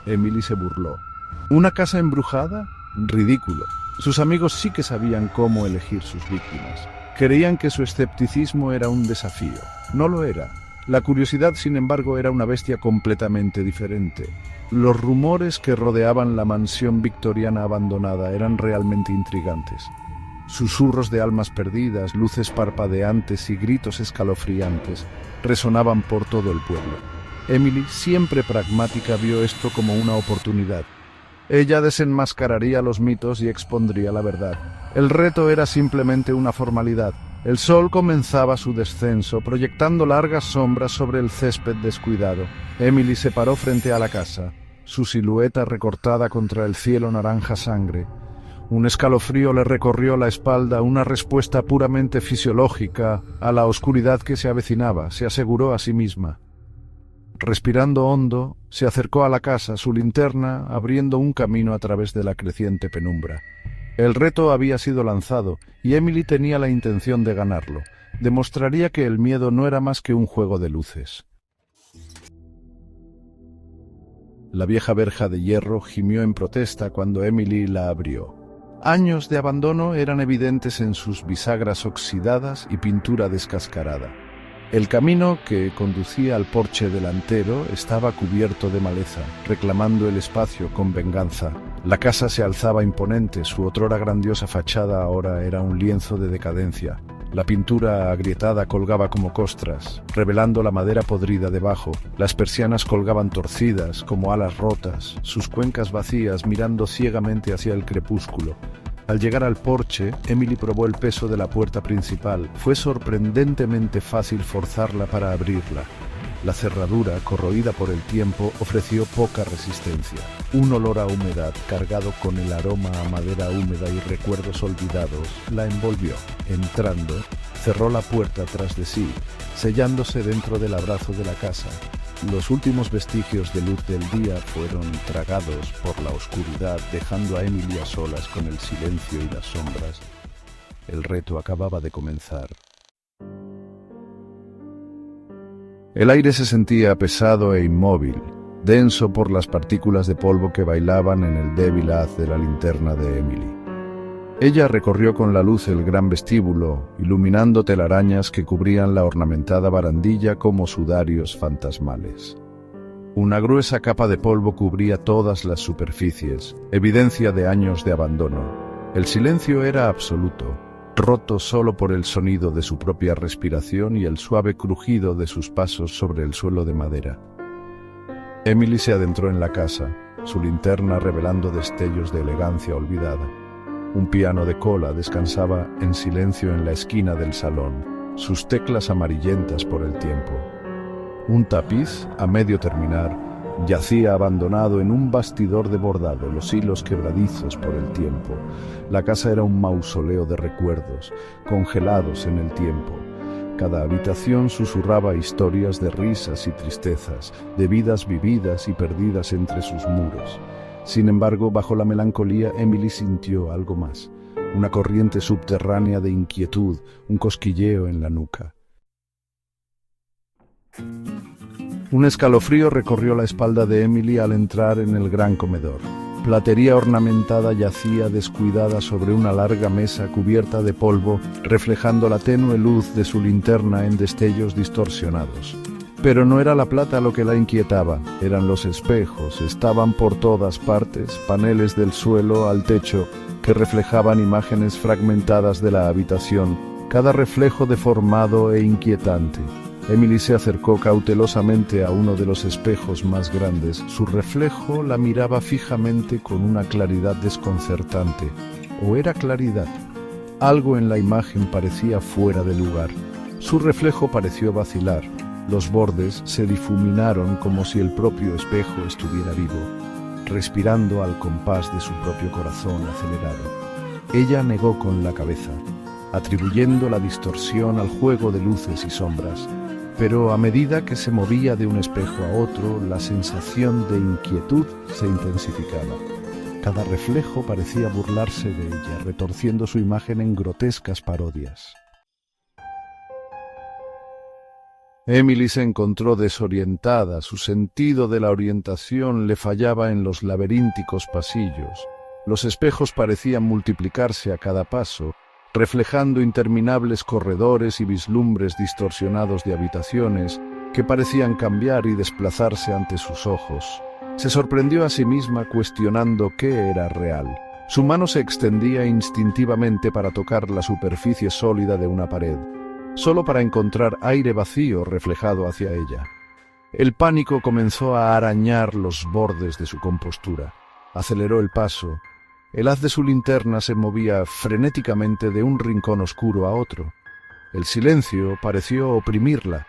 Emily se burló. ¿Una casa embrujada? Ridículo. Sus amigos sí que sabían cómo elegir sus víctimas. Creían que su escepticismo era un desafío. No lo era. La curiosidad, sin embargo, era una bestia completamente diferente. Los rumores que rodeaban la mansión victoriana abandonada eran realmente intrigantes. Susurros de almas perdidas, luces parpadeantes y gritos escalofriantes resonaban por todo el pueblo. Emily, siempre pragmática, vio esto como una oportunidad. Ella desenmascararía los mitos y expondría la verdad. El reto era simplemente una formalidad. El sol comenzaba su descenso, proyectando largas sombras sobre el césped descuidado. Emily se paró frente a la casa, su silueta recortada contra el cielo naranja sangre. Un escalofrío le recorrió la espalda, una respuesta puramente fisiológica a la oscuridad que se avecinaba, se aseguró a sí misma. Respirando hondo, se acercó a la casa, su linterna abriendo un camino a través de la creciente penumbra. El reto había sido lanzado, y Emily tenía la intención de ganarlo. Demostraría que el miedo no era más que un juego de luces. La vieja verja de hierro gimió en protesta cuando Emily la abrió. Años de abandono eran evidentes en sus bisagras oxidadas y pintura descascarada. El camino que conducía al porche delantero estaba cubierto de maleza, reclamando el espacio con venganza. La casa se alzaba imponente, su otrora grandiosa fachada ahora era un lienzo de decadencia. La pintura agrietada colgaba como costras, revelando la madera podrida debajo. Las persianas colgaban torcidas, como alas rotas, sus cuencas vacías mirando ciegamente hacia el crepúsculo. Al llegar al porche, Emily probó el peso de la puerta principal. Fue sorprendentemente fácil forzarla para abrirla. La cerradura, corroída por el tiempo, ofreció poca resistencia. Un olor a humedad, cargado con el aroma a madera húmeda y recuerdos olvidados, la envolvió. Entrando, cerró la puerta tras de sí, sellándose dentro del abrazo de la casa. Los últimos vestigios de luz del día fueron tragados por la oscuridad, dejando a Emily a solas con el silencio y las sombras. El reto acababa de comenzar. El aire se sentía pesado e inmóvil, denso por las partículas de polvo que bailaban en el débil haz de la linterna de Emily. Ella recorrió con la luz el gran vestíbulo, iluminando telarañas que cubrían la ornamentada barandilla como sudarios fantasmales. Una gruesa capa de polvo cubría todas las superficies, evidencia de años de abandono. El silencio era absoluto, roto solo por el sonido de su propia respiración y el suave crujido de sus pasos sobre el suelo de madera. Emily se adentró en la casa, su linterna revelando destellos de elegancia olvidada. Un piano de cola descansaba en silencio en la esquina del salón, sus teclas amarillentas por el tiempo. Un tapiz, a medio terminar, yacía abandonado en un bastidor de bordado, los hilos quebradizos por el tiempo. La casa era un mausoleo de recuerdos, congelados en el tiempo. Cada habitación susurraba historias de risas y tristezas, de vidas vividas y perdidas entre sus muros. Sin embargo, bajo la melancolía, Emily sintió algo más, una corriente subterránea de inquietud, un cosquilleo en la nuca. Un escalofrío recorrió la espalda de Emily al entrar en el gran comedor. Platería ornamentada yacía descuidada sobre una larga mesa cubierta de polvo, reflejando la tenue luz de su linterna en destellos distorsionados. Pero no era la plata lo que la inquietaba, eran los espejos, estaban por todas partes, paneles del suelo al techo, que reflejaban imágenes fragmentadas de la habitación, cada reflejo deformado e inquietante. Emily se acercó cautelosamente a uno de los espejos más grandes. Su reflejo la miraba fijamente con una claridad desconcertante. ¿O era claridad? Algo en la imagen parecía fuera de lugar. Su reflejo pareció vacilar. Los bordes se difuminaron como si el propio espejo estuviera vivo, respirando al compás de su propio corazón acelerado. Ella negó con la cabeza, atribuyendo la distorsión al juego de luces y sombras. Pero a medida que se movía de un espejo a otro, la sensación de inquietud se intensificaba. Cada reflejo parecía burlarse de ella, retorciendo su imagen en grotescas parodias. Emily se encontró desorientada, su sentido de la orientación le fallaba en los laberínticos pasillos. Los espejos parecían multiplicarse a cada paso, reflejando interminables corredores y vislumbres distorsionados de habitaciones que parecían cambiar y desplazarse ante sus ojos. Se sorprendió a sí misma cuestionando qué era real. Su mano se extendía instintivamente para tocar la superficie sólida de una pared, solo para encontrar aire vacío reflejado hacia ella. El pánico comenzó a arañar los bordes de su compostura. Aceleró el paso. El haz de su linterna se movía frenéticamente de un rincón oscuro a otro. El silencio pareció oprimirla,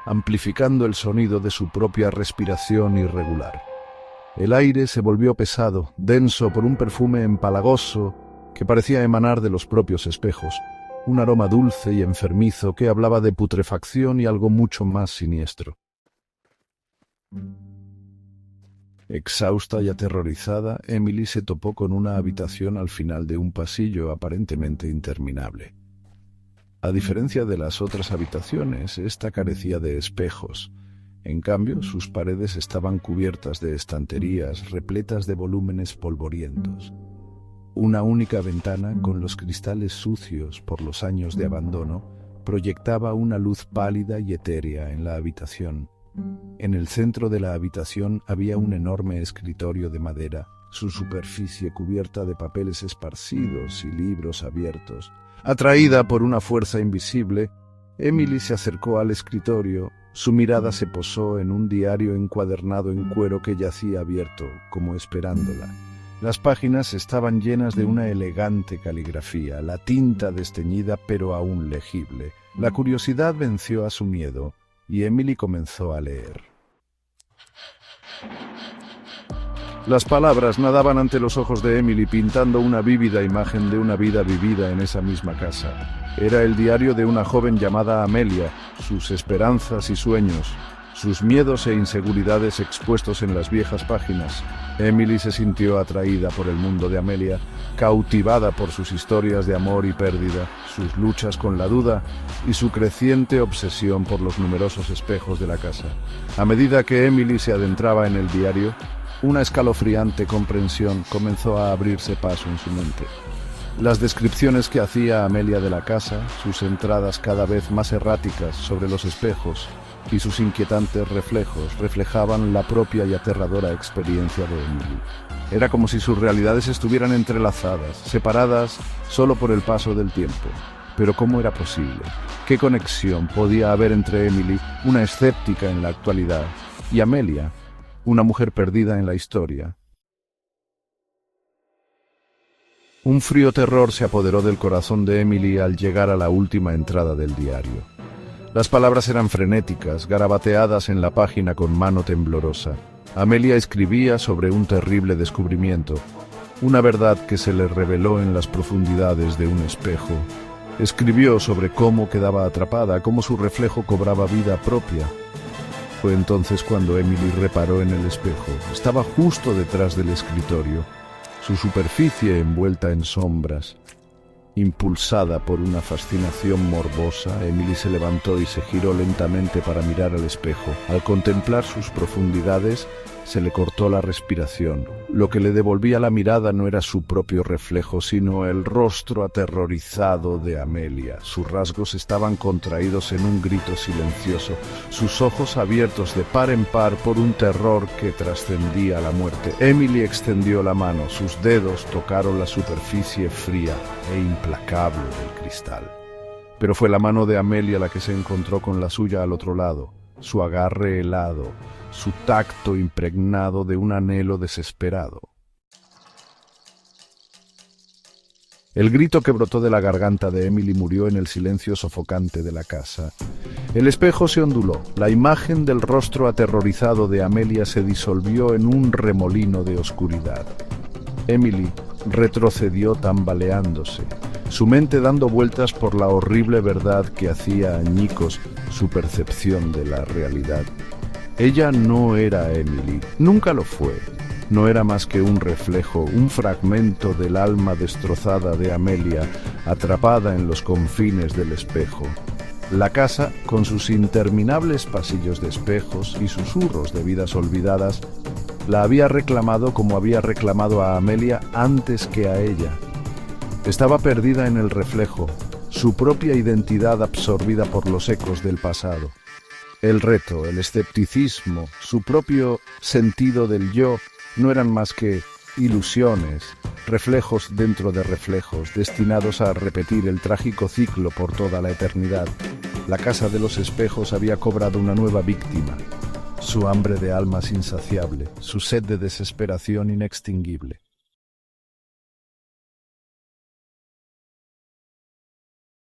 amplificando el sonido de su propia respiración irregular. El aire se volvió pesado, denso por un perfume empalagoso que parecía emanar de los propios espejos, un aroma dulce y enfermizo que hablaba de putrefacción y algo mucho más siniestro. Exhausta y aterrorizada, Emily se topó con una habitación al final de un pasillo aparentemente interminable. A diferencia de las otras habitaciones, esta carecía de espejos. En cambio, sus paredes estaban cubiertas de estanterías repletas de volúmenes polvorientos. Una única ventana, con los cristales sucios por los años de abandono, proyectaba una luz pálida y etérea en la habitación. En el centro de la habitación había un enorme escritorio de madera, su superficie cubierta de papeles esparcidos y libros abiertos. Atraída por una fuerza invisible, Emily se acercó al escritorio. Su mirada se posó en un diario encuadernado en cuero que yacía abierto, como esperándola. Las páginas estaban llenas de una elegante caligrafía, la tinta desteñida pero aún legible. La curiosidad venció a su miedo, y Emily comenzó a leer. Las palabras nadaban ante los ojos de Emily, pintando una vívida imagen de una vida vivida en esa misma casa. Era el diario de una joven llamada Amelia, sus esperanzas y sueños, sus miedos e inseguridades expuestos en las viejas páginas. Emily se sintió atraída por el mundo de Amelia, cautivada por sus historias de amor y pérdida, sus luchas con la duda y su creciente obsesión por los numerosos espejos de la casa. A medida que Emily se adentraba en el diario, una escalofriante comprensión comenzó a abrirse paso en su mente. Las descripciones que hacía Amelia de la casa, sus entradas cada vez más erráticas sobre los espejos y sus inquietantes reflejos reflejaban la propia y aterradora experiencia de Emily. Era como si sus realidades estuvieran entrelazadas, separadas solo por el paso del tiempo. Pero ¿cómo era posible? ¿Qué conexión podía haber entre Emily, una escéptica en la actualidad, y Amelia, una mujer perdida en la historia? Un frío terror se apoderó del corazón de Emily al llegar a la última entrada del diario. Las palabras eran frenéticas, garabateadas en la página con mano temblorosa. Amelia escribía sobre un terrible descubrimiento, una verdad que se le reveló en las profundidades de un espejo. Escribió sobre cómo quedaba atrapada, cómo su reflejo cobraba vida propia. Fue entonces cuando Emily reparó en el espejo. Estaba justo detrás del escritorio, su superficie envuelta en sombras. Impulsada por una fascinación morbosa, Emily se levantó y se giró lentamente para mirar al espejo. Al contemplar sus profundidades, se le cortó la respiración. Lo que le devolvía la mirada no era su propio reflejo, sino el rostro aterrorizado de Amelia. Sus rasgos estaban contraídos en un grito silencioso, sus ojos abiertos de par en par por un terror que trascendía la muerte. Emily extendió la mano, sus dedos tocaron la superficie fría e implacable del cristal. Pero fue la mano de Amelia la que se encontró con la suya al otro lado, su agarre helado, su tacto impregnado de un anhelo desesperado. El grito que brotó de la garganta de Emily murió en el silencio sofocante de la casa. El espejo se onduló. La imagen del rostro aterrorizado de Amelia se disolvió en un remolino de oscuridad. Emily retrocedió tambaleándose, su mente dando vueltas por la horrible verdad que hacía añicos su percepción de la realidad. Ella no era Emily, nunca lo fue. No era más que un reflejo, un fragmento del alma destrozada de Amelia, atrapada en los confines del espejo. La casa, con sus interminables pasillos de espejos y susurros de vidas olvidadas, la había reclamado como había reclamado a Amelia antes que a ella. Estaba perdida en el reflejo, su propia identidad absorbida por los ecos del pasado. El reto, el escepticismo, su propio sentido del yo no eran más que ilusiones, reflejos dentro de reflejos, destinados a repetir el trágico ciclo por toda la eternidad. La casa de los espejos había cobrado una nueva víctima, su hambre de almas insaciable, su sed de desesperación inextinguible.